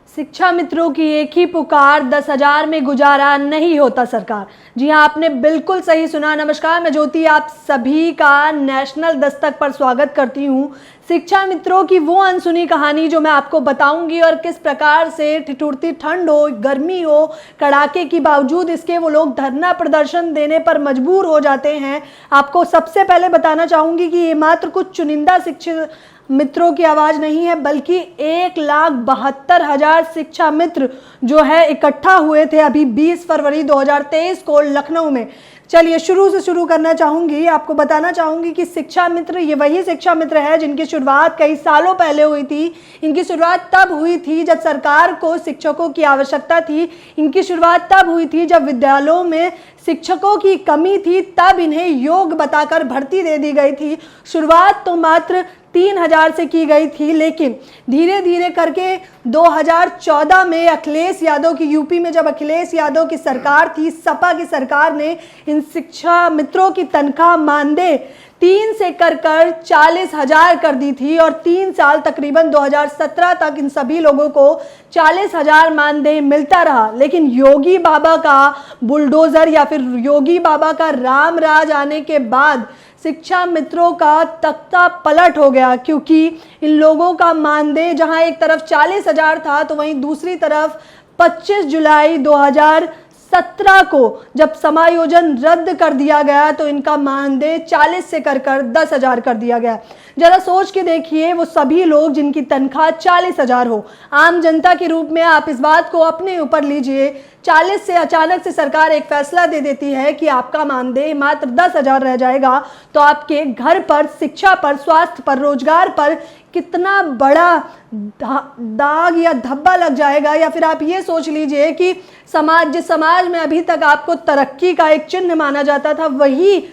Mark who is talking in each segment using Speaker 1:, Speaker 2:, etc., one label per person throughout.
Speaker 1: शिक्षा मित्रों की एक ही पुकार, 10,000 में गुजारा नहीं होता सरकार। जी हाँ, आपने बिल्कुल सही सुना। नमस्कार, मैं ज्योति आप सभी का नेशनल दस्तक पर स्वागत करती हूँ। शिक्षा मित्रों की वो अनसुनी कहानी जो मैं आपको बताऊंगी और किस प्रकार से ठिठुरती ठंड हो, गर्मी हो, कड़ाके की बावजूद इसके वो लोग धरना प्रदर्शन देने पर मजबूर हो जाते हैं। आपको सबसे पहले बताना चाहूँगी कि ये मात्र कुछ चुनिंदा शिक्षित मित्रों की आवाज़ नहीं है, बल्कि 1,72,000 शिक्षा मित्र जो है इकट्ठा हुए थे अभी 20 फरवरी 2023 को लखनऊ में। चलिए शुरू से शुरू करना चाहूँगी। आपको बताना चाहूँगी कि शिक्षा मित्र ये वही शिक्षा मित्र है जिनकी शुरुआत कई सालों पहले हुई थी। इनकी शुरुआत तब हुई थी जब सरकार को शिक्षकों की आवश्यकता थी। इनकी शुरुआत तब हुई थी जब विद्यालयों में शिक्षकों की कमी थी, तब इन्हें योग्य बताकर भर्ती दे दी गई थी। शुरुआत तो मात्र 3,000 से की गई थी, लेकिन धीरे धीरे करके 2014 में अखिलेश यादव की यूपी में जब अखिलेश यादव की सरकार थी, सपा की सरकार ने इन शिक्षा मित्रों की तनख्वाह मानदेय 3 से कर 40,000 कर दी थी और 3 साल तकरीबन 2017 तक इन सभी लोगों को 40,000 मानदेय मिलता रहा। लेकिन योगी बाबा का बुलडोजर या फिर योगी बाबा का राम राज आने के बाद शिक्षा मित्रों का तख्ता पलट हो गया, क्योंकि इन लोगों का मानदेय जहां एक तरफ 40,000 था तो वहीं दूसरी तरफ 25 जुलाई 2017 को जब समायोजन रद्द कर दिया गया तो इनका मानदेय 40 से कर 10,000 कर दिया गया। जरा सोच के देखिए, वो सभी लोग जिनकी तनख्वाह 40,000 हो, आम जनता के रूप में आप इस बात को अपने ऊपर लीजिए। 40 से अचानक से सरकार एक फैसला दे देती है कि आपका मानदेय मात्र 10,000 रह जाएगा, तो आपके घर पर, शिक्षा पर, स्वास्थ्य पर, रोजगार पर कितना बड़ा दाग या धब्बा लग जाएगा। या फिर आप ये सोच लीजिए कि जिस समाज में अभी तक आपको तरक्की का एक चिन्ह माना जाता था, वही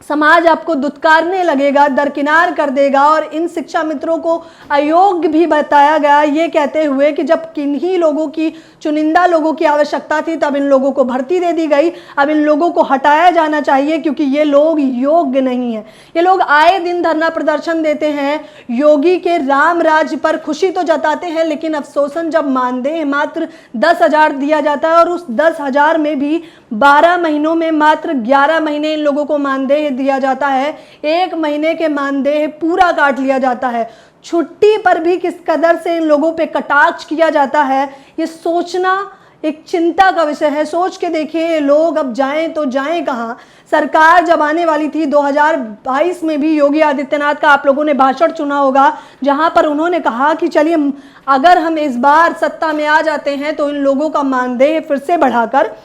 Speaker 1: समाज आपको दुत्कारने लगेगा, दरकिनार कर देगा। और इन शिक्षा मित्रों को अयोग्य भी बताया गया, ये कहते हुए कि जब किन्हीं लोगों की, चुनिंदा लोगों की आवश्यकता थी, तब इन लोगों को भर्ती दे दी गई। अब इन लोगों को हटाया जाना चाहिए क्योंकि ये लोग योग्य नहीं है। ये लोग आए दिन धरना प्रदर्शन देते हैं, योगी के राम राज्य पर खुशी तो जताते हैं, लेकिन अफसोसन जब मानदेय मात्र 10,000 दिया जाता है और उस 10,000 में भी 12 महीनों में मात्र 11 महीने इन लोगों को मानदेय दिया जाता है। 1 महीने के मानदेय पूरा काट लिया जाता है। छुट्टी पर भी किस कदर से इन लोगों पे कटाक्ष किया जाता है, ये सोचना एक चिंता का विषय है। सोच के देखिए, लोग अब जाएं तो जाएं कहां। सरकार जब आने वाली थी 2022 में भी योगी आदित्यनाथ का आप लोगों ने भाषण सुना होगा, जहां पर उन्होंने कहा कि चलिए अगर हम इस बार सत्ता में आ जाते हैं तो इन लोगों का मानदेय फिर से बढ़ाकर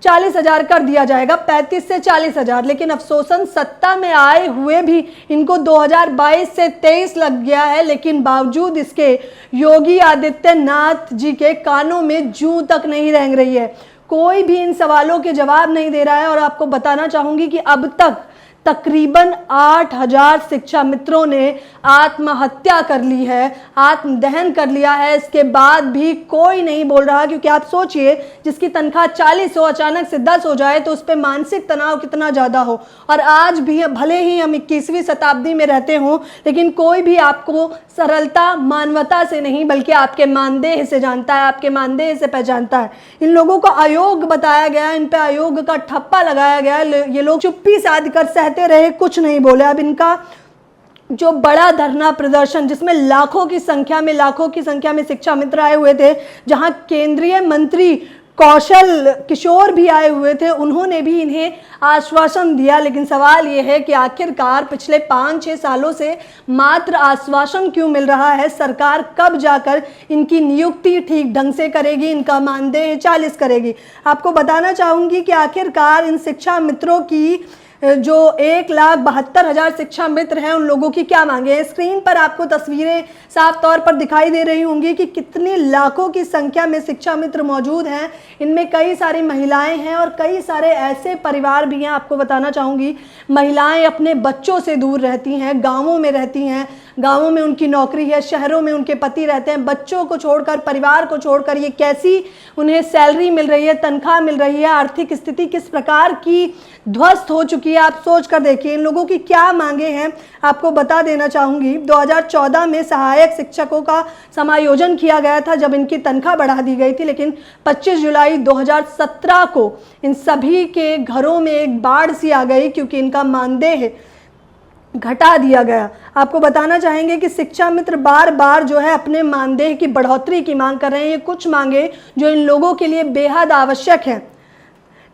Speaker 1: 40,000 कर दिया जाएगा, 35 से 40,000। लेकिन अफसोसन सत्ता में आए हुए भी इनको 2022 से 23 लग गया है। लेकिन बावजूद इसके योगी आदित्यनाथ जी के कानों में जूं तक नहीं रेंग रही है। कोई भी इन सवालों के जवाब नहीं दे रहा है। और आपको बताना चाहूंगी कि अब तक तकरीबन 8,000 शिक्षा मित्रों ने आत्महत्या कर ली है, आत्मदहन कर लिया है। इसके बाद भी कोई नहीं बोल रहा, क्योंकि आप सोचिए, जिसकी तनख्वाह 40 हो, अचानक से 10 हो जाए तो उस पर मानसिक तनाव कितना ज़्यादा हो। और आज भी भले ही हम 21वीं शताब्दी में रहते हों, लेकिन कोई भी आपको सरलता, मानवता से नहीं बल्कि आपके मानदेय से जानता है, आपके मानदेय से पहचानता है। इन लोगों को अयोग्य बताया गया, इन पे अयोग्य का ठप्पा लगाया गया। ये लोग चुप्पी साध कर सहते रहे, कुछ नहीं बोले। अब इनका जो बड़ा धरना प्रदर्शन, जिसमें लाखों की संख्या में शिक्षा मित्र आए हुए थे, जहां केंद्रीय मंत्री कौशल किशोर भी आए हुए थे, उन्होंने भी इन्हें आश्वासन दिया। लेकिन सवाल ये है कि आखिरकार पिछले 5-6 सालों से मात्र आश्वासन क्यों मिल रहा है? सरकार कब जाकर इनकी नियुक्ति ठीक ढंग से करेगी, इनका मानदेय 40 करेगी? आपको बताना चाहूँगी कि आखिरकार इन शिक्षा मित्रों की जो 1,72,000 शिक्षा मित्र हैं, उन लोगों की क्या मांगे हैं। स्क्रीन पर आपको तस्वीरें साफ तौर पर दिखाई दे रही होंगी कि कितनी लाखों की संख्या में शिक्षा मित्र मौजूद हैं। इनमें कई सारी महिलाएं हैं और कई सारे ऐसे परिवार भी हैं। आपको बताना चाहूँगी, महिलाएं अपने बच्चों से दूर रहती हैं, गाँवों में रहती हैं, गांवों में उनकी नौकरी है, शहरों में उनके पति रहते हैं, बच्चों को छोड़कर, परिवार को छोड़कर ये कैसी उन्हें सैलरी मिल रही है, तनख्वाह मिल रही है, आर्थिक स्थिति किस प्रकार की ध्वस्त हो चुकी है। आप सोच कर देखिए इन लोगों की क्या मांगे हैं। आपको बता देना चाहूँगी 2014 में सहायक शिक्षकों का समायोजन किया गया था जब इनकी तनख्वाह बढ़ा दी गई थी, लेकिन 25 जुलाई 2017 को इन सभी के घरों में एक बाढ़ सी आ गई क्योंकि इनका मानदेय घटा दिया गया। आपको बताना चाहेंगे कि शिक्षा मित्र बार बार जो है अपने मानदेय की बढ़ोतरी की मांग कर रहे हैं। ये कुछ मांगे जो इन लोगों के लिए बेहद आवश्यक है।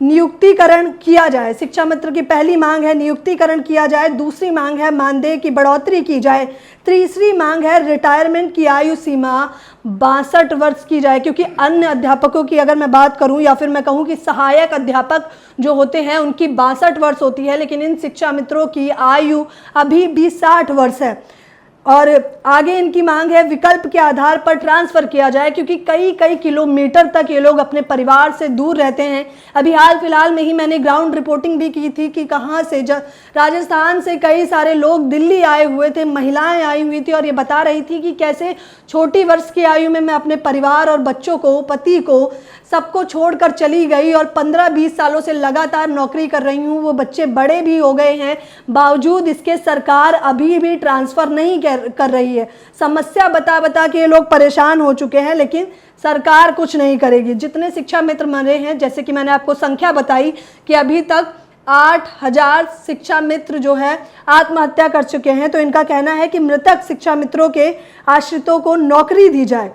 Speaker 1: नियुक्तिकरण किया जाए, शिक्षा मित्र की पहली मांग है नियुक्तिकरण किया जाए, दूसरी मांग है मानदेय की बढ़ोतरी की जाए, तीसरी मांग है रिटायरमेंट की आयु सीमा 62 वर्ष की जाए, क्योंकि अन्य अध्यापकों की अगर मैं बात करूं या फिर मैं कहूं कि सहायक अध्यापक जो होते हैं उनकी 62 वर्ष होती है, लेकिन इन शिक्षा मित्रों की आयु अभी भी 60 वर्ष है। और आगे इनकी मांग है विकल्प के आधार पर ट्रांसफ़र किया जाए, क्योंकि कई किलोमीटर तक ये लोग अपने परिवार से दूर रहते हैं। अभी हाल फिलहाल में ही मैंने ग्राउंड रिपोर्टिंग भी की थी कि कहाँ से राजस्थान से कई सारे लोग दिल्ली आए हुए थे, महिलाएं आई हुई थी और ये बता रही थी कि कैसे छोटी वर्ष की आयु में मैं अपने परिवार और बच्चों को, पति को, सबको छोड़कर चली गई और 15-20 सालों से लगातार नौकरी कर रही हूँ। वो बच्चे बड़े भी हो गए हैं, बावजूद इसके सरकार अभी भी ट्रांसफ़र नहीं कर रही है। समस्या बता के ये लोग परेशान हो चुके हैं, लेकिन सरकार कुछ नहीं करेगी। जितने शिक्षा मित्र मरे हैं, जैसे कि मैंने आपको संख्या बताई कि अभी तक 8000 शिक्षा मित्र जो है आत्महत्या कर चुके हैं, तो इनका कहना है कि मृतक शिक्षा मित्रों के आश्रितों को नौकरी दी जाए।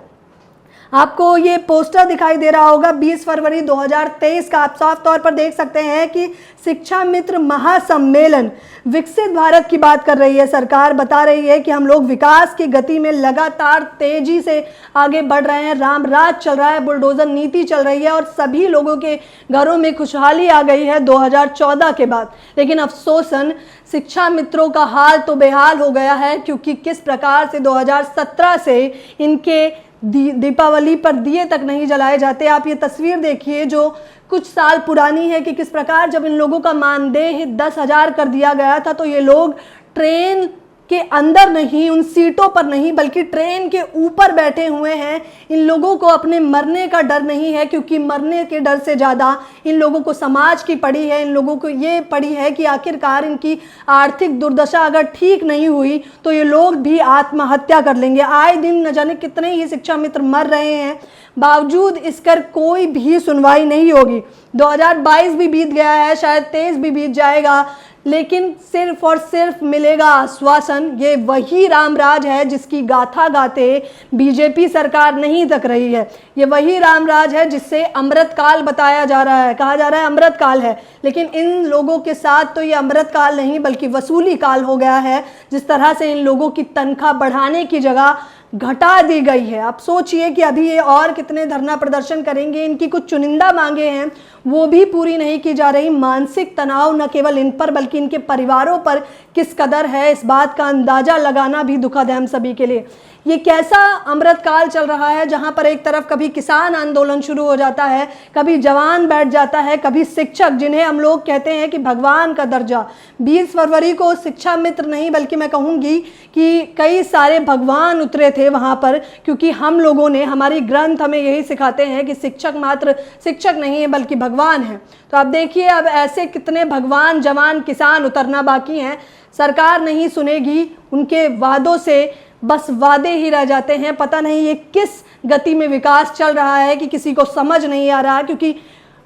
Speaker 1: आपको ये पोस्टर दिखाई दे रहा होगा 20 फरवरी 2023 का। आप साफ तौर पर देख सकते हैं कि शिक्षा मित्र महासम्मेलन, विकसित भारत की बात कर रही है सरकार, बता रही है कि हम लोग विकास की गति में लगातार तेजी से आगे बढ़ रहे हैं, राम राज चल रहा है, बुलडोजर नीति चल रही है और सभी लोगों के घरों में खुशहाली आ गई है 2014 के बाद। लेकिन अफसोसन शिक्षा मित्रों का हाल तो बेहाल हो गया है, क्योंकि किस प्रकार से 2017 से इनके दीपावली पर दिए तक नहीं जलाए जाते। आप ये तस्वीर देखिए जो कुछ साल पुरानी है कि किस प्रकार जब इन लोगों का मानदेय 10,000 कर दिया गया था तो ये लोग ट्रेन के अंदर नहीं, उन सीटों पर नहीं, बल्कि ट्रेन के ऊपर बैठे हुए हैं। इन लोगों को अपने मरने का डर नहीं है, क्योंकि मरने के डर से ज़्यादा इन लोगों को समाज की पड़ी है। इन लोगों को ये पड़ी है कि आखिरकार इनकी आर्थिक दुर्दशा अगर ठीक नहीं हुई तो ये लोग भी आत्महत्या कर लेंगे। आए दिन न जाने कितने ही शिक्षा मित्र मर रहे हैं, बावजूद इसकर कोई भी सुनवाई नहीं होगी। 2022 भी बीत गया है, शायद 23 भी बीत जाएगा, लेकिन सिर्फ और सिर्फ मिलेगा आश्वासन। ये वही रामराज है जिसकी गाथा गाते बीजेपी सरकार नहीं थक रही है। ये वही रामराज है जिससे अमृतकाल बताया जा रहा है, कहा जा रहा है अमृतकाल है, लेकिन इन लोगों के साथ तो ये अमृतकाल नहीं बल्कि वसूली काल हो गया है। जिस तरह से इन लोगों की तनख्वाह बढ़ाने की जगह घटा दी गई है। आप सोचिए कि अभी ये और कितने धरना प्रदर्शन करेंगे। इनकी कुछ चुनिंदा मांगे हैं वो भी पूरी नहीं की जा रही। मानसिक तनाव न केवल इन पर बल्कि इनके परिवारों पर किस कदर है, इस बात का अंदाजा लगाना भी दुखद है हम सभी के लिए। ये कैसा अमृतकाल चल रहा है जहां पर एक तरफ कभी किसान आंदोलन शुरू हो जाता है, कभी जवान बैठ जाता है, कभी शिक्षक, जिन्हें हम लोग कहते हैं कि भगवान का दर्जा। 20 फरवरी को शिक्षा मित्र नहीं बल्कि मैं कहूँगी कि कई सारे भगवान उतरे थे वहाँ पर, क्योंकि हम लोगों ने, हमारी ग्रंथ हमें यही सिखाते हैं कि शिक्षक मात्र शिक्षक नहीं है बल्कि भगवान है। तो आप देखिए अब ऐसे कितने भगवान, जवान, किसान उतरना बाकी हैं। सरकार नहीं सुनेगी, उनके वादों से बस वादे ही रह जाते हैं। पता नहीं ये किस गति में विकास चल रहा है कि किसी को समझ नहीं आ रहा, क्योंकि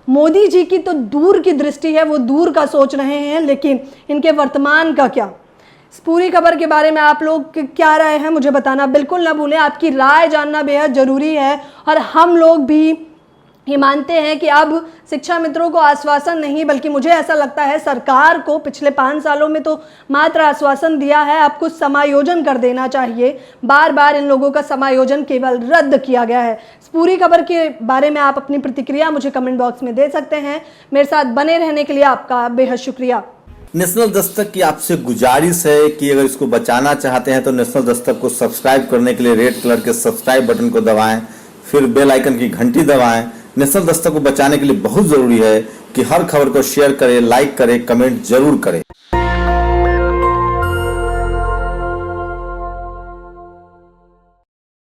Speaker 1: मोदी जी की तो दूर की दृष्टि है, वो दूर का सोच रहे हैं, लेकिन इनके वर्तमान का क्या। इस पूरी खबर के बारे में आप लोग क्या राय है मुझे बताना बिल्कुल ना भूलें। आपकी राय जानना बेहद ज़रूरी है और हम लोग भी ये मानते हैं कि अब शिक्षा मित्रों को आश्वासन नहीं बल्कि मुझे ऐसा लगता है सरकार को पिछले 5 सालों में तो मात्र आश्वासन दिया है, अब कुछ समायोजन कर देना चाहिए। बार बार इन लोगों का समायोजन केवल रद्द किया गया है। इस पूरी खबर के बारे में आप अपनी प्रतिक्रिया मुझे कमेंट बॉक्स में दे सकते हैं। मेरे साथ बने रहने के लिए आपका बेहद शुक्रिया।
Speaker 2: नेशनल दस्तक की आपसे गुजारिश है कि अगर इसको बचाना चाहते हैं तो नेशनल दस्तक को सब्सक्राइब करने के लिए रेड कलर के सब्सक्राइब बटन को दबाएं, फिर बेल आइकन की घंटी दबाएं। नेशनल दस्तक को बचाने के लिए बहुत जरूरी है कि हर खबर को शेयर करें, लाइक करें, कमेंट जरूर करें।